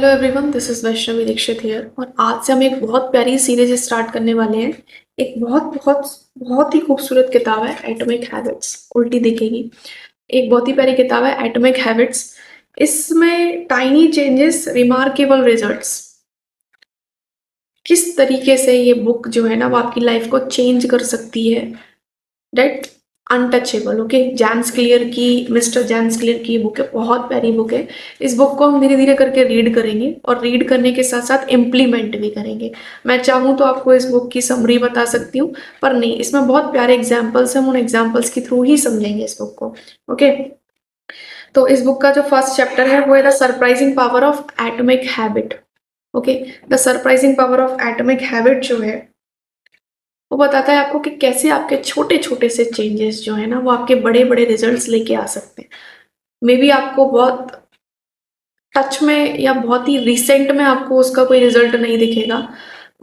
Hello everyone, this is Vaishnavi Dikshit here और आज से हम एक बहुत प्यारी सीरीज स्टार्ट करने वाले हैं। एक बहुत बहुत बहुत ही खूबसूरत किताब है एटॉमिक हैबिट्स। उल्टी दिखेगी। एक बहुत ही प्यारी किताब है एटॉमिक हैबिट्स। इसमें टाइनी चेंजेस रिमार्केबल रिजल्ट्स, किस तरीके से ये बुक जो है ना वो आपकी लाइफ को चेंज कर सकती है। Date untouchable. Okay, James Clear की, मिस्टर जैम्स क्लियर की बुक है, बहुत प्यारी बुक है। इस बुक को हम धीरे धीरे करके रीड करेंगे और रीड करने के साथ साथ इम्प्लीमेंट भी करेंगे। मैं चाहूँ तो आपको इस बुक की समरी बता सकती हूँ, पर नहीं, इसमें बहुत प्यारे एग्जाम्पल्स हैं, हम उन एग्जाम्पल्स के थ्रू ही समझेंगे इस बुक को। ओके, तो इस बुक का जो फर्स्ट चैप्टर है वो है the surprising power of atomic habit. Okay, the surprising power of atomic habit जो है वो बताता है आपको कि कैसे आपके छोटे छोटे से चेंजेस जो है ना वो आपके बड़े बड़े रिजल्ट्स लेके आ सकते हैं। मे बी आपको बहुत टच में या बहुत ही रिसेंट में आपको उसका कोई रिजल्ट नहीं दिखेगा।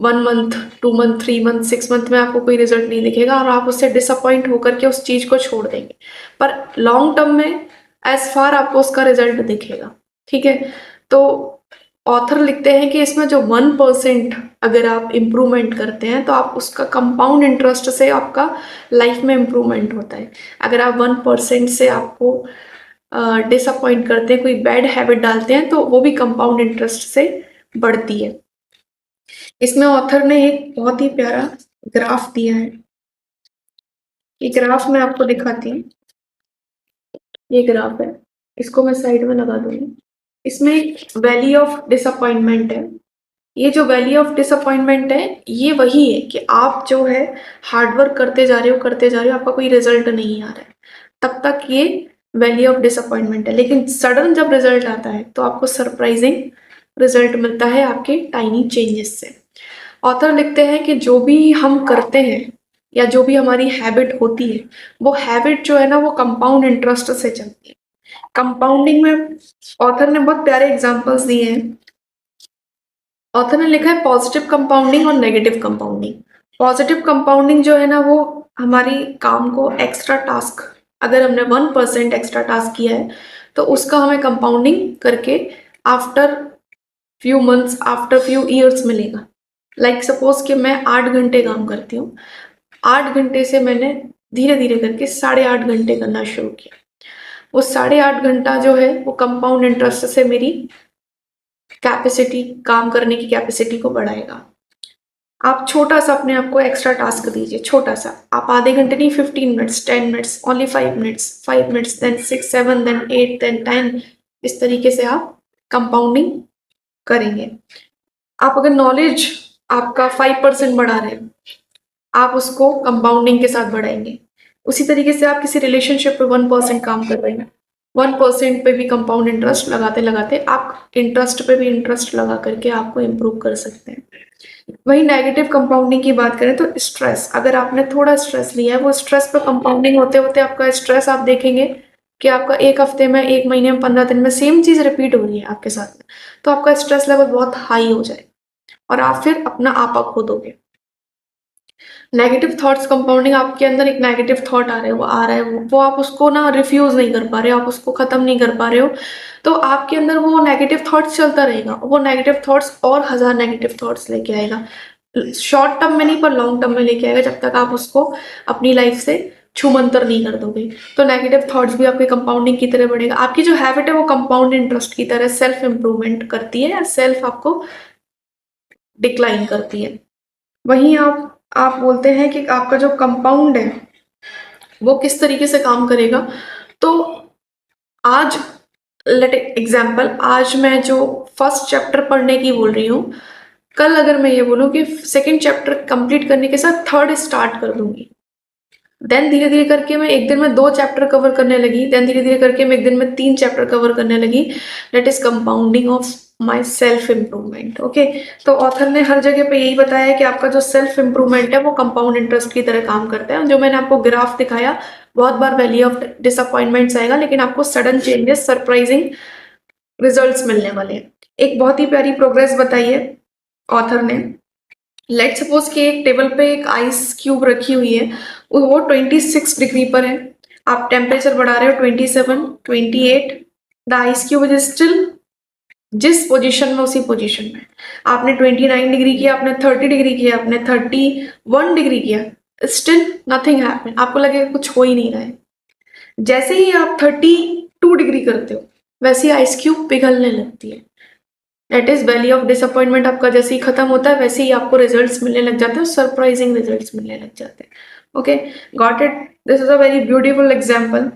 1 मंथ, 2 मंथ, 3 मंथ, 6 मंथ में आपको कोई रिजल्ट नहीं दिखेगा और आप उससे डिसअपॉइंट होकर के उस चीज को छोड़ देंगे। पर लॉन्ग टर्म में एज फार आपको उसका रिजल्ट दिखेगा। ठीक है, तो ऑथर लिखते हैं कि इसमें जो 1% अगर आप इम्प्रूवमेंट करते हैं तो आप उसका कंपाउंड इंटरेस्ट से आपका लाइफ में इम्प्रूवमेंट होता है। अगर आप 1% से आपको डिसअपॉइंट करते हैं, कोई बैड हैबिट डालते हैं, तो वो भी कंपाउंड इंटरेस्ट से बढ़ती है। इसमें ऑथर ने एक बहुत ही प्यारा ग्राफ दिया है। ये ग्राफ मैं आपको दिखाती हूँ। ये ग्राफ है, इसको मैं साइड में लगा दूंगी। इसमें वैली ऑफ डिसअपॉइंटमेंट है। ये जो वैली ऑफ डिसअपॉइंटमेंट है ये वही है कि आप जो है हार्डवर्क करते जा रहे हो करते जा रहे हो, आपका कोई रिजल्ट नहीं आ रहा है, तब तक ये वैली ऑफ डिसअपॉइंटमेंट है। लेकिन सडन जब रिजल्ट आता है तो आपको सरप्राइजिंग रिजल्ट मिलता है आपके टाइनी चेंजेस से। ऑथर लिखते हैं कि जो भी हम करते हैं या जो भी हमारी हैबिट होती है वो हैबिट जो है ना वो कंपाउंड इंटरेस्ट से चलती है। कंपाउंडिंग में ऑथर ने बहुत प्यारे एग्जांपल्स दिए हैं। ऑथर ने लिखा है पॉजिटिव कंपाउंडिंग और नेगेटिव कंपाउंडिंग। पॉजिटिव कंपाउंडिंग जो है ना वो हमारी काम को एक्स्ट्रा टास्क, अगर हमने 1% एक्स्ट्रा टास्क किया है तो उसका हमें कंपाउंडिंग करके after few months, after few years मिलेगा। लाइक सपोज कि मैं 8 घंटे काम करती हूँ, 8 घंटे से मैंने धीरे धीरे करके 8.5 घंटे करना शुरू किया। वो 8.5 घंटा जो है वो कंपाउंड इंटरेस्ट से मेरी कैपेसिटी, काम करने की कैपेसिटी को बढ़ाएगा। आप छोटा सा अपने आप को एक्स्ट्रा टास्क दीजिए, छोटा सा। आप आधे घंटे नहीं, 15 minutes, 10 minutes, only 5 minutes, 5 minutes, then 6, 7, then 8, then 10। इस तरीके से आप कंपाउंडिंग करेंगे। आप अगर नॉलेज आपका 5% बढ़ा रहे हैं, आप उसको कंपाउंडिंग के साथ बढ़ाएंगे। उसी तरीके से आप किसी रिलेशनशिप पे 1% काम कर रहे हैं, 1% पे भी कंपाउंड इंटरेस्ट लगाते लगाते आप इंटरेस्ट पे भी इंटरेस्ट लगा करके आपको इम्प्रूव कर सकते हैं। वही नेगेटिव कंपाउंडिंग की बात करें तो स्ट्रेस, अगर आपने थोड़ा स्ट्रेस लिया है, वो स्ट्रेस पे कंपाउंडिंग होते होते आपका स्ट्रेस, आप देखेंगे कि आपका 1 हफ्ते में, 1 महीने में, 15 दिन में सेम चीज रिपीट हो रही है आपके साथ में, तो आपका स्ट्रेस लेवल बहुत हाई हो जाए और आप फिर अपना आपा खो दोगे। नेगेटिव थॉट्स कंपाउंडिंग, आपके अंदर एक नेगेटिव थॉट आ रहा है, वो आ रहा है, वो आप उसको ना रिफ्यूज नहीं कर पा रहे हो, आप उसको खत्म नहीं कर पा रहे हो, तो आपके अंदर वो नेगेटिव थॉट्स चलता रहेगा। वो नेगेटिव थॉट्स और 1000 नेगेटिव थॉट्स लेके आएगा। शॉर्ट टर्म में नहीं पर लॉन्ग टर्म में लेके आएगा, जब तक आप उसको अपनी लाइफ से छूमंतर नहीं कर दोगे। तो नेगेटिव थॉट्स भी आपके कंपाउंडिंग की तरह बढ़ेगा। आपकी जो हैबिट है वो कंपाउंड इंटरेस्ट की तरह सेल्फ इंप्रूवमेंट करती है या सेल्फ आपको डिक्लाइन करती है। वहीं आप बोलते हैं कि आपका जो कंपाउंड है वो किस तरीके से काम करेगा। तो आज लेट एग्जाम्पल, आज मैं जो फर्स्ट चैप्टर पढ़ने की बोल रही हूँ, कल अगर मैं ये बोलूँ कि सेकंड चैप्टर कंप्लीट करने के साथ थर्ड स्टार्ट कर दूंगी, देन धीरे धीरे करके मैं एक दिन में 2 चैप्टर कवर करने लगी, देन धीरे धीरे करके मैं एक दिन में 3 चैप्टर कवर करने लगी। That is compounding of my self improvement. Okay, तो ऑथर ने हर जगह पे यही बताया कि आपका जो सेल्फ इम्प्रूवमेंट है वो कंपाउंड इंटरेस्ट की तरह काम करता है। जो मैंने आपको ग्राफ दिखाया, बहुत बार वैल्यू ऑफ डिसअपॉइंटमेंट्स आएगा, लेकिन आपको सडन चेंजेस, सरप्राइजिंग रिजल्ट्स मिलने वाले हैं। एक बहुत ही प्यारी प्रोग्रेस बताई है ऑथर ने। लेट सपोज कि एक टेबल पे एक आइस क्यूब रखी हुई है, वो 26 डिग्री पर है। आप टेम्परेचर बढ़ा रहे हो 27, 28, the ice cube is still जिस पोजीशन में उसी पोजीशन में। आपने 29 डिग्री किया, आपने 30 डिग्री किया, आपने 31 डिग्री किया, स्टिल नथिंग हैपन, आपको लगेगा कुछ हो ही नहीं रहा है। जैसे ही आप 32 डिग्री करते हो वैसे ही आइस क्यूब पिघलने लगती है। That is valley of disappointment आपका जैसे ही खत्म होता है वैसे ही आपको रिजल्ट्स मिलने लग जाते हैं, सरप्राइजिंग रिजल्ट्स मिलने लग जाते हैं। Okay, got it? This is a very beautiful example.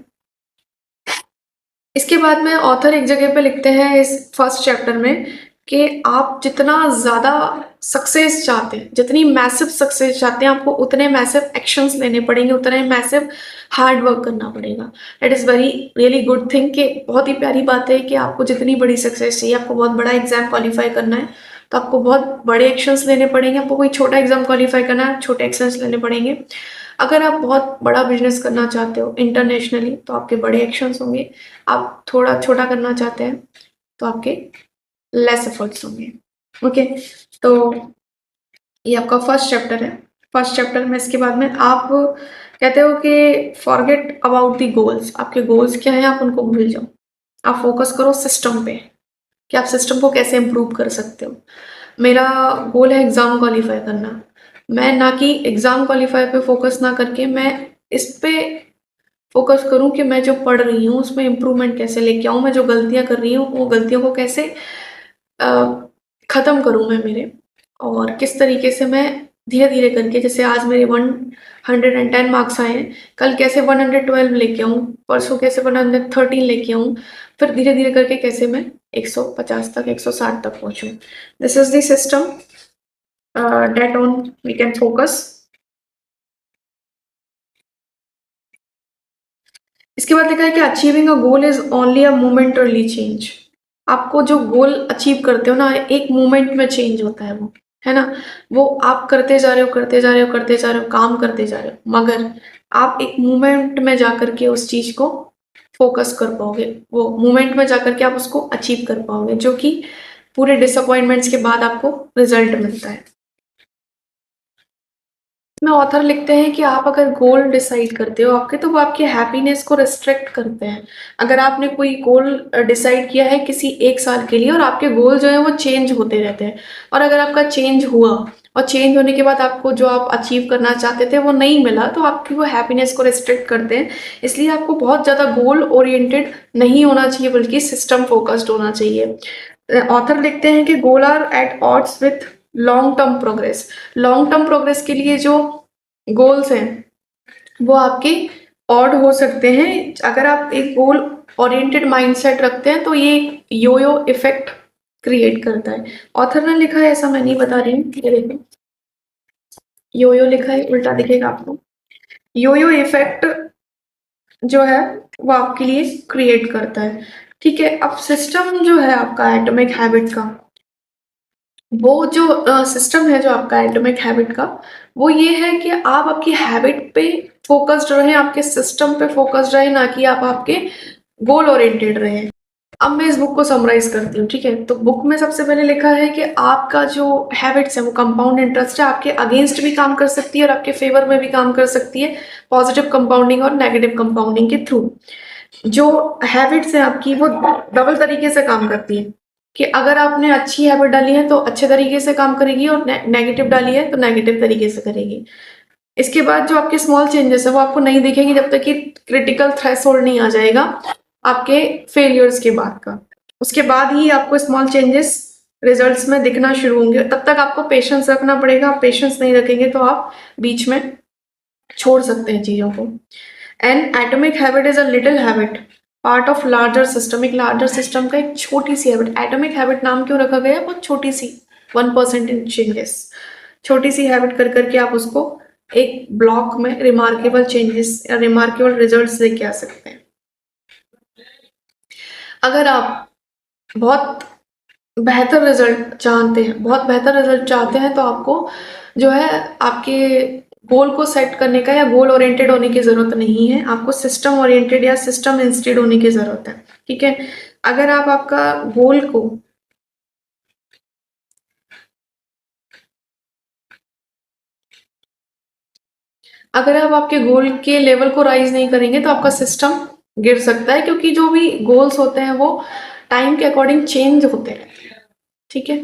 इसके बाद में ऑथर एक जगह पे लिखते हैं इस फर्स्ट चैप्टर में कि आप जितना ज़्यादा सक्सेस चाहते हैं, जितनी मैसिव सक्सेस चाहते हैं, आपको उतने मैसिव एक्शंस लेने पड़ेंगे, उतने मैसिव हार्ड वर्क करना पड़ेगा। That is very really good thing कि बहुत ही प्यारी बात है कि आपको जितनी बड़ी सक्सेस चाहिए, आपको बहुत बड़ा एग्जाम क्वालिफाई करना है तो आपको बहुत बड़े एक्शंस लेने पड़ेंगे। आपको कोई छोटा एग्जाम क्वालिफाई करना है, छोटे एक्शंस लेने पड़ेंगे। अगर आप बहुत बड़ा बिजनेस करना चाहते हो इंटरनेशनली तो आपके बड़े एक्शंस होंगे। आप थोड़ा छोटा करना चाहते हैं तो आपके लेस एफर्ट्स होंगे। ओके, तो ये आपका फर्स्ट चैप्टर है। फर्स्ट चैप्टर में इसके बाद में आप कहते हो कि फॉरगेट अबाउट द गोल्स। आपके गोल्स क्या हैं, आप उनको भूल जाओ। आप फोकस करो सिस्टम पे कि आप सिस्टम को कैसे इम्प्रूव कर सकते हो। मेरा गोल है एग्ज़ाम क्वालिफाई करना। मैं ना कि एग्ज़ाम क्वालिफाई पे फोकस ना करके मैं इस पे फोकस करूँ कि मैं जो पढ़ रही हूँ उसमें इम्प्रूवमेंट कैसे लेके आऊँ, मैं जो गलतियाँ कर रही हूँ वो गलतियों को कैसे ख़त्म करूँ मैं मेरे, और किस तरीके से मैं धीरे-धीरे करके, जैसे आज मेरे 110 मार्क्स आए हैं, कल कैसे 112 लेके आऊँ, परसों कैसे 113 लेके आऊँ, फिर धीरे-धीरे करके कैसे मैं 150 तक, 160 तक पहुँचूँ। This is the system that on we can focus। इसके बाद लिखा है कि achieving a goal is only a momentarily change. आपको जो गोल अचीव करते हो ना, एक मोमेंट में चेंज होता है वो, है ना? वो आप करते जा रहे हो, करते जा रहे हो, करते जा रहे हो, काम करते जा रहे हो, मगर आप एक मोमेंट में जाकर के उस चीज को फोकस कर पाओगे, वो मोमेंट में जाकर के आप उसको अचीव कर पाओगे, जो कि पूरे डिसअपॉइंटमेंट्स के बाद आपको रिजल्ट मिलता है। में ऑथर लिखते हैं कि आप अगर गोल डिसाइड करते हो आपके, तो वो आपके हैप्पीनेस को रिस्ट्रिक्ट करते हैं। अगर आपने कोई गोल डिसाइड किया है किसी एक साल के लिए और आपके गोल जो है वो चेंज होते रहते हैं, और अगर आपका चेंज हुआ और चेंज होने के बाद आपको जो आप अचीव करना चाहते थे वो नहीं मिला, तो आपकी वो हैप्पीनेस को रिस्ट्रिक्ट करते हैं। इसलिए आपको बहुत ज़्यादा गोल ओरिएंटेड नहीं होना चाहिए, बल्कि सिस्टम फोकस्ड होना चाहिए। ऑथर लिखते हैं कि goal are at odds with long term progress. Long term progress के लिए जो गोल्स हैं वो आपके ऑड हो सकते हैं। अगर आप एक गोल ओरिएंटेड माइंडसेट रखते हैं तो ये यो इफेक्ट क्रिएट करता है। ऑथर ने लिखा है, ऐसा मैं नहीं बता रही हूँ, ये देखो यो लिखा है, उल्टा दिखेगा आपको। यो इफेक्ट जो है वो आपके लिए क्रिएट करता है। ठीक है, अब सिस्टम जो है आपका एटॉमिक हैबिट का, वो जो सिस्टम है जो आपका एटॉमिक हैबिट का, वो ये है कि आप आपकी हैबिट पे फोकस्ड रहें, आपके सिस्टम पे फोकस्ड रहें, ना कि आप आपके गोल ओरिएंटेड रहें। अब मैं इस बुक को समराइज करती हूँ, ठीक है? तो बुक में सबसे पहले लिखा है कि आपका जो हैबिट्स है वो कंपाउंड इंटरेस्ट है, आपके अगेंस्ट भी काम कर सकती है और आपके फेवर में भी काम कर सकती है, पॉजिटिव कंपाउंडिंग और नेगेटिव कंपाउंडिंग के थ्रू। जो हैबिट्स है आपकी वो डबल तरीके से काम करती है, कि अगर आपने अच्छी हैबिट डाली है तो अच्छे तरीके से काम करेगी, और नेगेटिव डाली है तो नेगेटिव तरीके से करेगी। इसके बाद जो आपके स्मॉल चेंजेस है वो आपको नहीं दिखेंगे जब तक कि क्रिटिकल थ्रेशोल्ड नहीं आ जाएगा आपके फेलियर्स के बाद का। उसके बाद ही आपको स्मॉल चेंजेस रिजल्ट्स में दिखना शुरू होंगे। तब तक आपको पेशेंस रखना पड़ेगा। आप पेशेंस नहीं रखेंगे तो आप बीच में छोड़ सकते हैं चीज़ों को। N atomic habit is a little habit part of larger system. एक लार्जर सिस्टम का एक छोटी सी हैबिट। एटॉमिक हैबिट नाम क्यों रखा गया? बहुत छोटी सी, 1% इन चेंजेस। छोटी सी हैबिट कर करके आप उसको एक ब्लॉक में रिमार्केबल चेंजेस या रिमार्केबल रिजल्ट्स लेके आ सकते हैं। अगर आप बहुत बेहतर रिजल्ट चाहते हैं, बहुत बेहतर रिजल्ट चाहते हैं, तो आपको जो है आपके गोल को सेट करने का या गोल ओरिएंटेड होने की ज़रूरत नहीं है, आपको सिस्टम ओरिएंटेड या सिस्टम इंस्टेड होने की ज़रूरत है। ठीक है? अगर आप आपका गोल को अगर आप आपके गोल के लेवल को राइज नहीं करेंगे तो आपका सिस्टम गिर सकता है, क्योंकि जो भी गोल्स होते हैं वो टाइम के अकॉर्डिंग चेंज होते रहते हैं, ठीक है।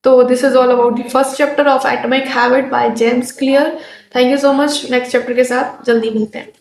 तो this is all about the first chapter of atomic habit by James clear. Thank you so much. Next chapter के साथ जल्दी मिलते हैं।